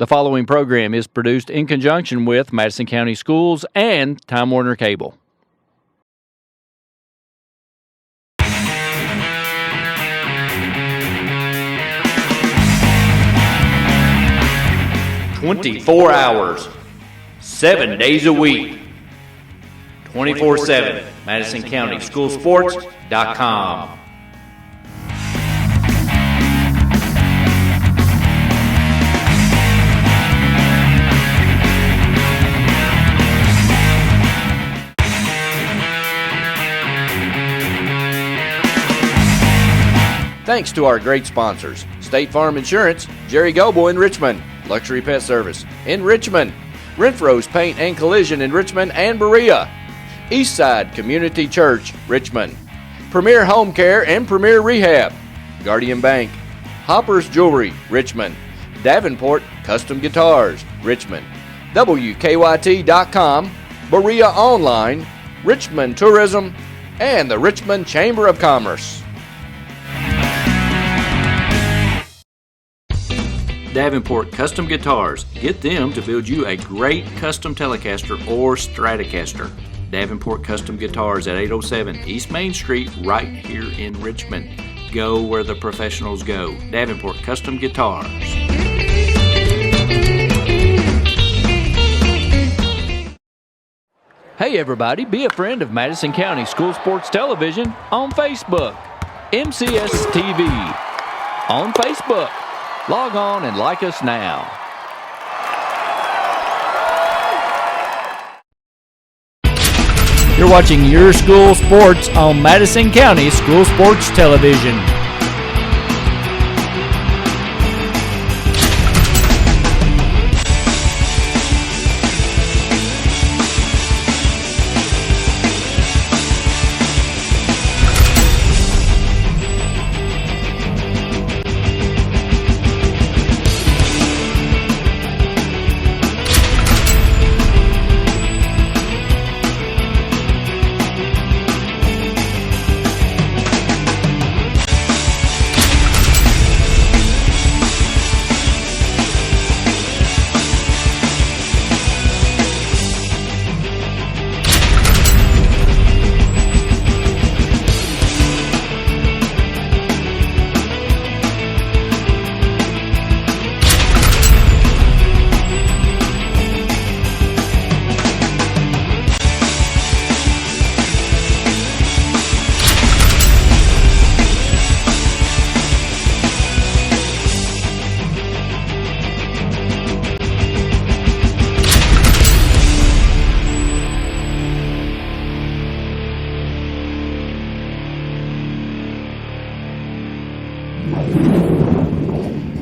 The following program is produced in conjunction with Madison County Schools and Time Warner Cable. "24 hours, 7 days a week, 24/7, MadisonCountySchoolSports.com. Thanks to our great sponsors: State Farm Insurance, Jerry Goble in Richmond, Luxury Pet Service in Richmond, Renfro's Paint and Collision in Richmond and Berea, Eastside Community Church, Richmond, Premier Home Care and Premier Rehab, Guardian Bank, Hopper's Jewelry, Richmond, Davenport Custom Guitars, Richmond, WKYT.com, Berea Online, Richmond Tourism, and the Richmond Chamber of Commerce. Davenport Custom Guitars. Get them to build you a great custom Telecaster or Stratocaster. Davenport Custom Guitars at 807 East Main Street, right here in Richmond. Go where the professionals go. Davenport Custom Guitars. Hey everybody, be a friend of Madison County School Sports Television on Facebook. MCS TV on Facebook. Log on and like us now. You're watching Your School Sports on Madison County School Sports Television.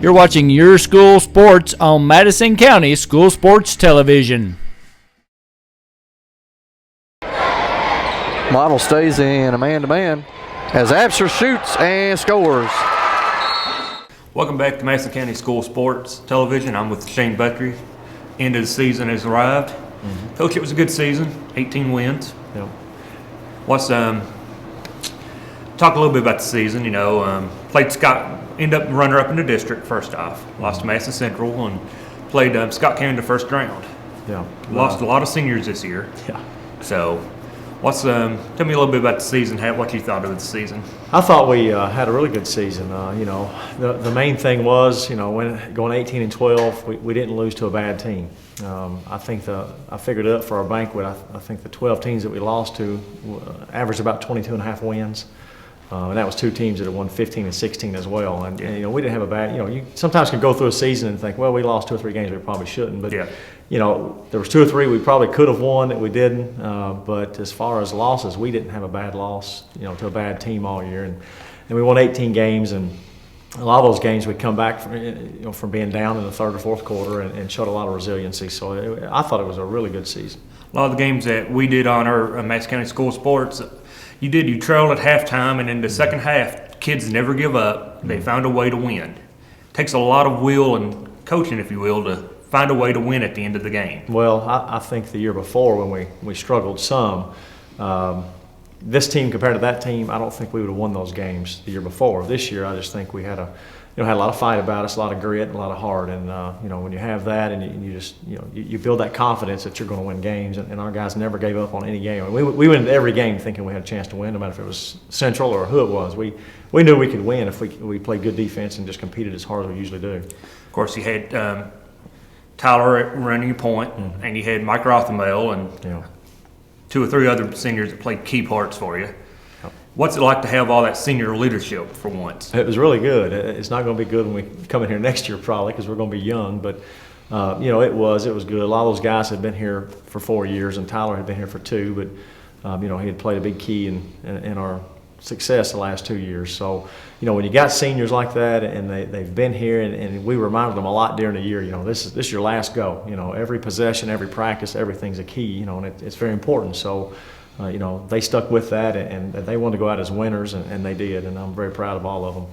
You're watching Your School Sports on Madison County School Sports Television. Model stays in a man-to-man as Absher shoots and scores. Welcome back to Madison County School Sports Television. I'm with Shane Buckley. End of the season has arrived. Coach, it was a good season, 18 wins. Yep. Talk a little bit about the season. Played Scott, ended up runner-up in the district first off. Lost to Madison Central and played Scott County in the first round. Yeah. Lost a lot of seniors this year. Yeah. So, tell me a little bit about the season, what you thought of the season. I thought we had a really good season. The main thing was, when going 18-12, we didn't lose to a bad team. I figured it up for our banquet. I think the 12 teams that we lost to averaged about 22.5 wins. And that was two teams that had won 15 and 16 as well. And we didn't have a bad, you sometimes can go through a season and think, well, we lost 2 or 3 games we probably shouldn't. But, there was 2 or 3 we probably could have won that we didn't. But as far as losses, we didn't have a bad loss, to a bad team all year. And we won 18 games, and a lot of those games we come back from being down in the third or fourth quarter and showed a lot of resiliency. So I thought it was a really good season. A lot of the games that we did on our Madison County School Sports, you trailed at halftime, and in the second half, kids never give up. They found a way to win. It takes a lot of will and coaching, if you will, to find a way to win at the end of the game. Well, I think the year before when we struggled some, this team compared to that team, I don't think we would have won those games the year before. This year, I just think we had a had a lot of fight about us, a lot of grit, and a lot of heart. And when you have that, and you just you build that confidence that you're going to win games. And our guys never gave up on any game. We went into every game thinking we had a chance to win, no matter if it was Central or who it was. We knew we could win if we played good defense and just competed as hard as we usually do. Of course, you had Tyler running your point, and you had Mike Rothenbell and 2 or 3 other seniors that played key parts for you. What's it like to have all that senior leadership for once? It was really good. It's not going to be good when we come in here next year probably because we're going to be young, but it was good. A lot of those guys had been here for 4 years, and Tyler had been here for 2, but he had played a big key in our success the last 2 years. So, when you got seniors like that and they've been here, and we reminded them a lot during the year, this is your last go. Every possession, every practice, everything's a key, and it's very important. So, they stuck with that, and they wanted to go out as winners, and they did, and I'm very proud of all of them.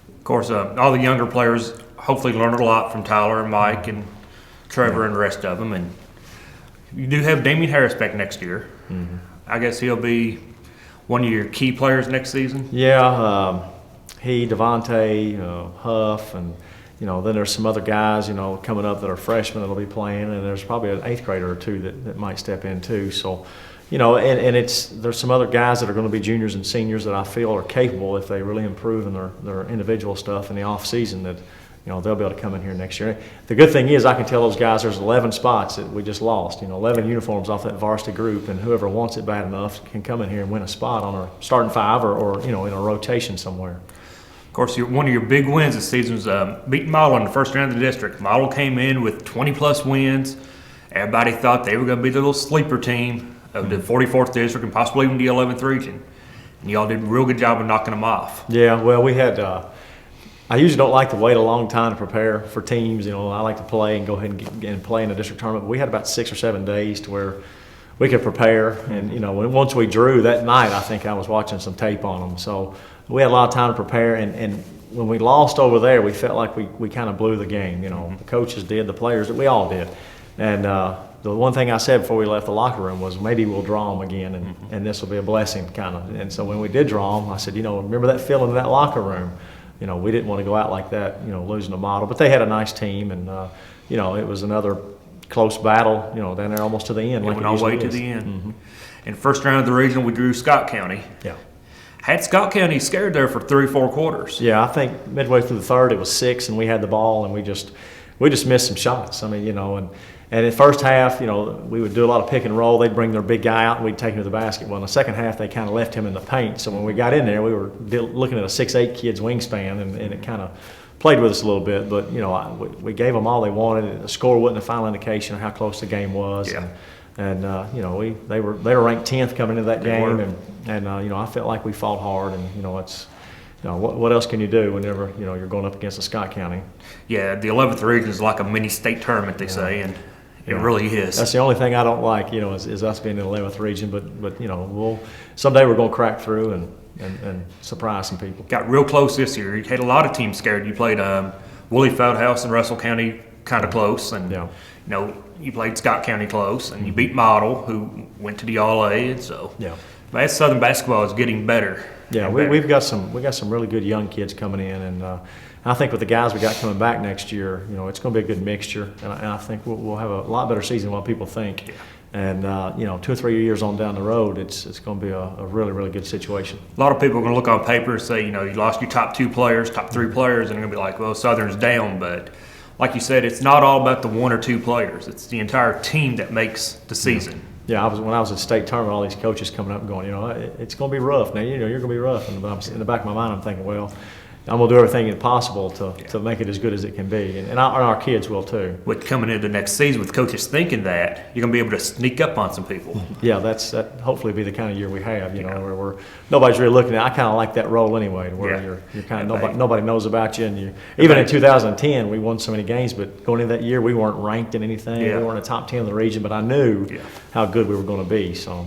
Of course, all the younger players hopefully learned a lot from Tyler and Mike and Trevor and the rest of them. And you do have Damian Harris back next year. Mm-hmm. I guess he'll be one of your key players next season. Yeah, he, Devontae, Huff, and then there's some other guys, coming up that are freshmen that'll be playing, and there's probably an 8th grader or 2 that might step in too. So, and there's some other guys that are going to be juniors and seniors that I feel are capable if they really improve in their individual stuff in the off season that they'll be able to come in here next year. The good thing is I can tell those guys there's 11 spots that we just lost, 11 uniforms off that varsity group, and whoever wants it bad enough can come in here and win a spot on our starting 5 or in a rotation somewhere. Of course, one of your big wins this season was beating Model in the first round of the district. Model came in with 20-plus wins. Everybody thought they were going to be the little sleeper team of the 44th district and possibly even the 11th region. And y'all did a real good job of knocking them off. Yeah, well, we had I usually don't like to wait a long time to prepare for teams. I like to play and go ahead and play in a district tournament. But we had about 6 or 7 days to where we could prepare. And, once we drew that night, I think I was watching some tape on them. So we had a lot of time to prepare. And when we lost over there, we felt like we kind of blew the game. The coaches did, the players, we all did. And the one thing I said before we left the locker room was maybe we'll draw them again, and this will be a blessing, kind of. And so when we did draw them, I said, remember that feeling in that locker room? We didn't want to go out like that, losing a Model. But they had a nice team, and, it was another close battle, down there almost to the end. It went all the way to the end. Mm-hmm. In the first round of the regional, we drew Scott County. Yeah. Had Scott County scared there for 3 or 4 quarters. Yeah, I think midway through the third, it was 6, and we had the ball, and we just missed some shots. I mean, and in the first half, we would do a lot of pick and roll. They'd bring their big guy out, and we'd take him to the basket. Well, in the second half, they kind of left him in the paint. So when we got in there, we were looking at a 6'8" kid's wingspan, and it kind of played with us a little bit. But, we gave them all they wanted. The score wasn't a final indication of how close the game was. Yeah. And they were ranked 10th coming into that game, and I felt like we fought hard, and it's what else can you do whenever you're going up against a Scott County? Yeah, the 11th region is like a mini state tournament, they say, and it really is. That's the only thing I don't like, is us being in the 11th region. But someday we're going to crack through and surprise some people. Got real close this year. You had a lot of teams scared. You played Woolley Feldhouse and Russell County kind of close, and you played Scott County close, and you beat Model, who went to the All-A, and so Southern basketball is getting better. Yeah, we've got some really good young kids coming in, and I think with the guys we got coming back next year, it's going to be a good mixture, and I think we'll have a lot better season than what people think. Yeah. And 2 or 3 years on down the road, it's going to be a really, really good situation. A lot of people are going to look on paper and say, you lost your top 2 players, top 3 players, and they're going to be like, well, Southern's down. But like you said, it's not all about the 1 or 2 players. It's the entire team that makes the season. Yeah, when I was at state tournament, all these coaches coming up and going, it's going to be rough. Now, you're going to be rough. And in the back of my mind, I'm thinking, well, I'm going to do everything possible to make it as good as it can be. And our kids will too. With coming into the next season with coaches thinking that, you're going to be able to sneak up on some people. Yeah, that hopefully be the kind of year we have, where nobody's really looking at it. I kind of like that role anyway, where you're kind of nobody knows about you. And even in 2010, we won so many games, but going into that year, we weren't ranked in anything. We weren't in the top 10 in the region, but I knew how good we were going to be. So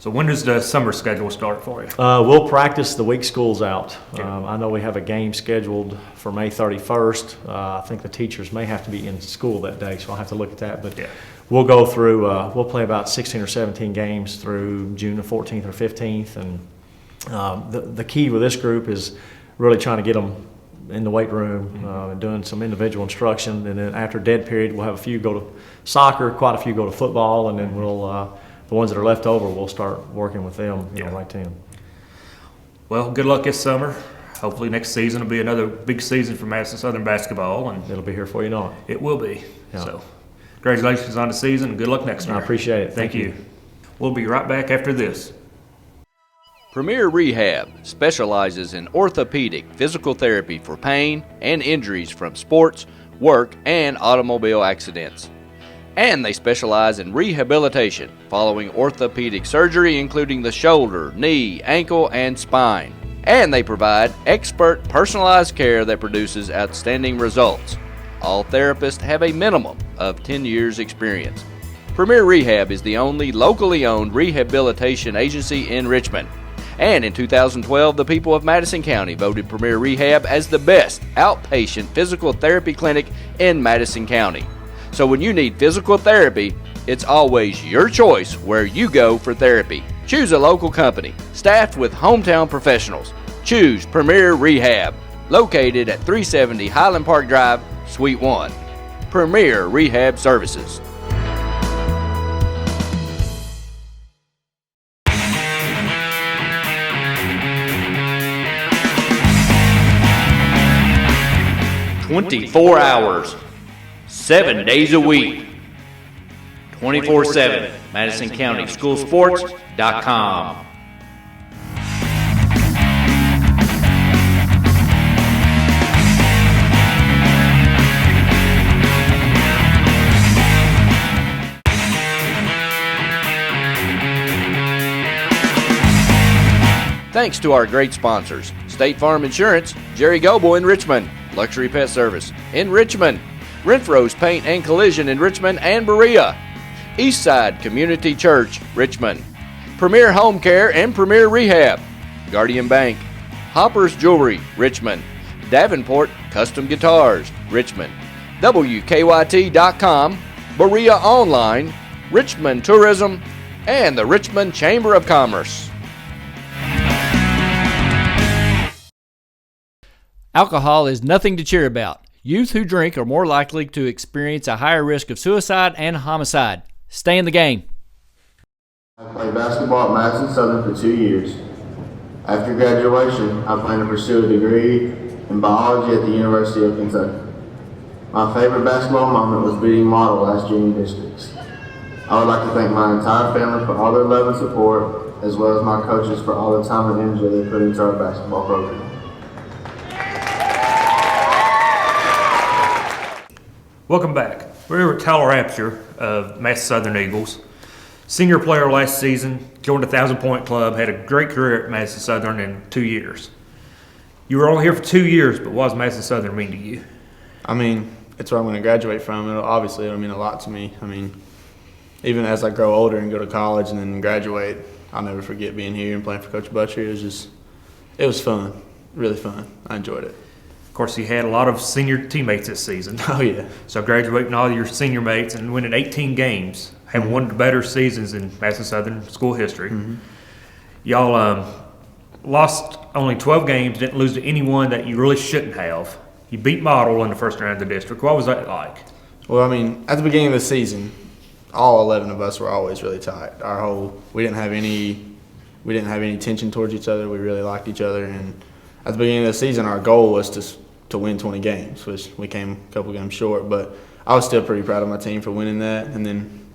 when does the summer schedule start for you? We'll practice the week school's out. I know we have a game scheduled for May 31st. I think the teachers may have to be in school that day, so I'll have to look at that. But we'll go through, we'll play about 16 or 17 games through June the 14th or 15th. And the key with this group is really trying to get them in the weight room and doing some individual instruction. And then after dead period, we'll have a few go to soccer, quite a few go to football, and then we'll the ones that are left over, we'll start working with them, right to them. Well, good luck this summer. Hopefully next season will be another big season for Madison Southern basketball, and It'll be here for you know it. it will be. Yeah. So, congratulations on the season, and good luck next year. I appreciate it. Thank you. We'll be right back after this. Premier Rehab specializes in orthopedic physical therapy for pain and injuries from sports, work, and automobile accidents. And they specialize in rehabilitation following orthopedic surgery, including the shoulder, knee, ankle, and spine. And they provide expert personalized care that produces outstanding results. All therapists have a minimum of 10 years experience. Premier Rehab is the only locally owned rehabilitation agency in Richmond. And in 2012, the people of Madison County voted Premier Rehab as the best outpatient physical therapy clinic in Madison County. So when you need physical therapy, it's always your choice where you go for therapy. Choose a local company, staffed with hometown professionals. Choose Premier Rehab, located at 370 Highland Park Drive, Suite 1. Premier Rehab Services. "24 hours, 7 days a week, 24/7, MadisonCountySchoolSports.com. Thanks to our great sponsors: State Farm Insurance, Jerry Goble in Richmond, Luxury Pet Service in Richmond, Renfro's Paint and Collision in Richmond and Berea, Eastside Community Church, Richmond, Premier Home Care and Premier Rehab, Guardian Bank, Hopper's Jewelry, Richmond, Davenport Custom Guitars, Richmond, WKYT.com, Berea Online, Richmond Tourism, and the Richmond Chamber of Commerce. Alcohol is nothing to cheer about. Youth who drink are more likely to experience a higher risk of suicide and homicide. Stay in the game. I played basketball at Madison Southern for 2 years. After graduation, I plan to pursue a degree in biology at the University of Kentucky. My favorite basketball moment was beating Model last junior districts. I would like to thank my entire family for all their love and support, as well as my coaches for all the time and energy they put into our basketball program. Welcome back. We're here with Tyler Apsher of Madison Southern Eagles. Senior player last season, joined the 1,000-point club, had a great career at Madison Southern in 2 years. You were only here for 2 years, but what does Madison Southern mean to you? I mean, it's where I'm going to graduate from. It'll mean a lot to me. I mean, even as I grow older and go to college and then graduate, I'll never forget being here and playing for Coach Butcher. It was fun, really fun. I enjoyed it. Of course, you had a lot of senior teammates this season. Oh, yeah. So graduating all your senior mates and winning 18 games, having one of the better seasons in Madison Southern school history. Mm-hmm. Y'all lost only 12 games, didn't lose to anyone that you really shouldn't have. You beat Model in the first round of the district. What was that like? Well, I mean, at the beginning of the season, all 11 of us were always really tight. We didn't have any tension towards each other. We really liked each other, and at the beginning of the season, our goal was to win 20 games, which we came a couple games short. But I was still pretty proud of my team for winning that, and then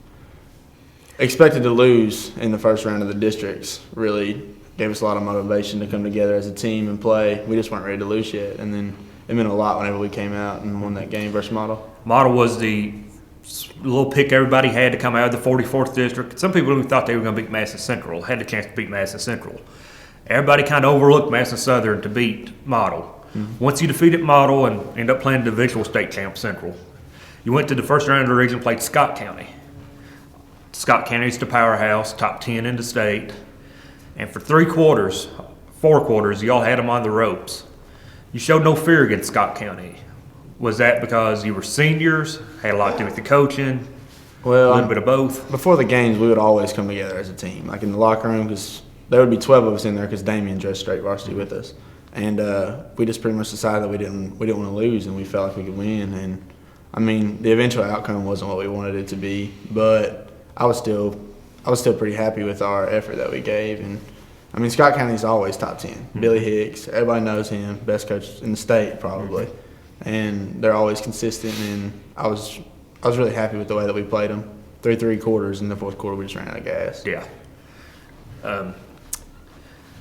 expected to lose in the first round of the districts really gave us a lot of motivation to come together as a team and play. We just weren't ready to lose yet, and then it meant a lot whenever we came out and won that game versus Model. Model was the little pick everybody had to come out of the 44th district. Some people even thought they were going to beat Madison Central, had the chance to beat Madison Central. Everybody kind of overlooked Madison Southern to beat Model. Mm-hmm. Once you defeated Model and ended up playing the divisional state champ Central, you went to the first round of the region and played Scott County. Scott County's the powerhouse, top 10 in the state. And for 4 quarters, y'all had them on the ropes. You showed no fear against Scott County. Was that because you were seniors, had a lot to do with the coaching, well, a little bit of both? Before the games, we would always come together as a team, like in the locker room, because there would be 12 of us in there because Damien dressed straight varsity with us. and we just pretty much decided that we didn't want to lose, and we felt like we could win. And I mean, the eventual outcome wasn't what we wanted it to be, but I was still pretty happy with our effort that we gave. And I mean, Scott County's always top 10. Mm-hmm. Billy Hicks, everybody knows him, best coach in the state probably, and they're always consistent. And I was really happy with the way that we played them. 3 quarters, in the fourth quarter we just ran out of gas. Yeah.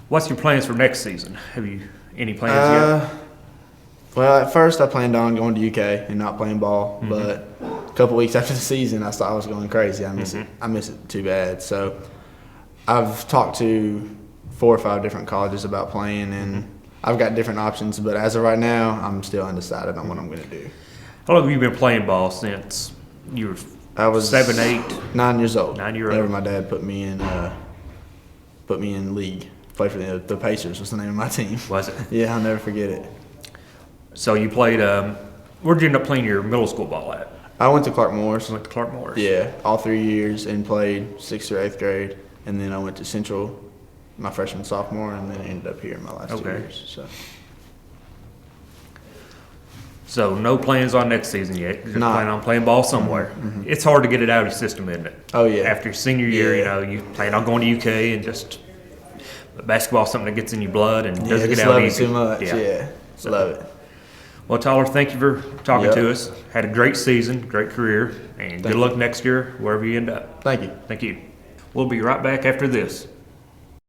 What's your plans for next season? Have you any plans yet? Well, at first I planned on going to UK and not playing ball, but a couple weeks after the season I thought I was going crazy. I miss it. I miss it too bad. So I've talked to 4 or 5 different colleges about playing, and I've got different options. But as of right now, I'm still undecided on what I'm going to do. How long have you been playing ball since you were? I was 7, 8, 9 years old. 9-year-old. Whenever my dad put me in league. Play for the Pacers was the name of my team. Was it? Yeah, I'll never forget it. So you played. Where'd you end up playing your middle school ball at? I went to Clark Morris. Went to Clark Morris. Yeah, all 3 years, and played 6th through 8th grade, and then I went to Central my freshman, sophomore, and then ended up here in my last 2 years. So no plans on next season yet. You're just planning on playing ball somewhere. It's hard to get it out of your system, isn't it? Oh yeah. After your senior year, you plan on going to UK and just basketball's something that gets in your blood and doesn't get out easy. Too much. Yeah. So, love it. Well, Tyler, thank you for talking to us. Had a great season, great career, and good luck next year wherever you end up. Thank you. Thank you. We'll be right back after this.